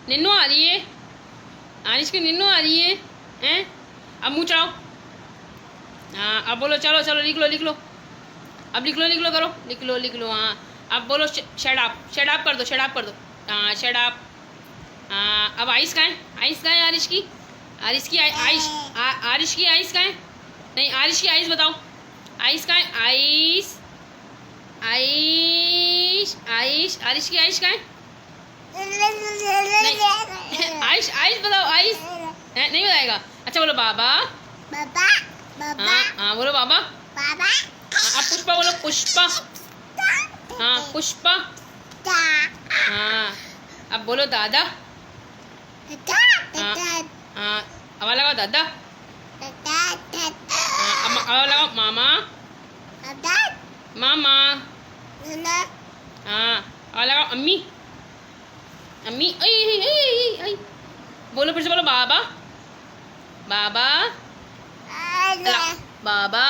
निन्नू आ रही है, आरिश की निन्नू आ रही है। हैं? अब मुँह चढ़ाओ। हाँ अब बोलो, चलो चलो लिख लो लिख लो, अब लिख लो करो, लिख लो। हाँ अब बोलो शट अप कर दो, शट अप कर दो। हाँ शट अप। हाँ अब आइस कहाँ है, आइस कहाँ है आरिश की, आरिश की आइस, आरिश की आइस कहाँ है, नहीं आरिश की आइस बताओ, आइस कहाँ है, आइस आइस आइस, आरिश की आइस कहाँ है, नहीं आइस आइस बताओ, आइस नहीं बताएगा। अच्छा बोलो बाबा, बाबा बाबा। हाँ हाँ बोलो बाबा। बाबा। अब पुष्पा बोलो, पुष्पा। हाँ पुष्पा। हाँ अब बोलो दादा। हाँ हाँ अब लगाओ दादा। हाँ अब लगाओ मामा, मामा। हाँ अब लगाओ अम्मी, अम्मी। आई बोलो फिर से, बोलो बाबा, बाबा, बाबा।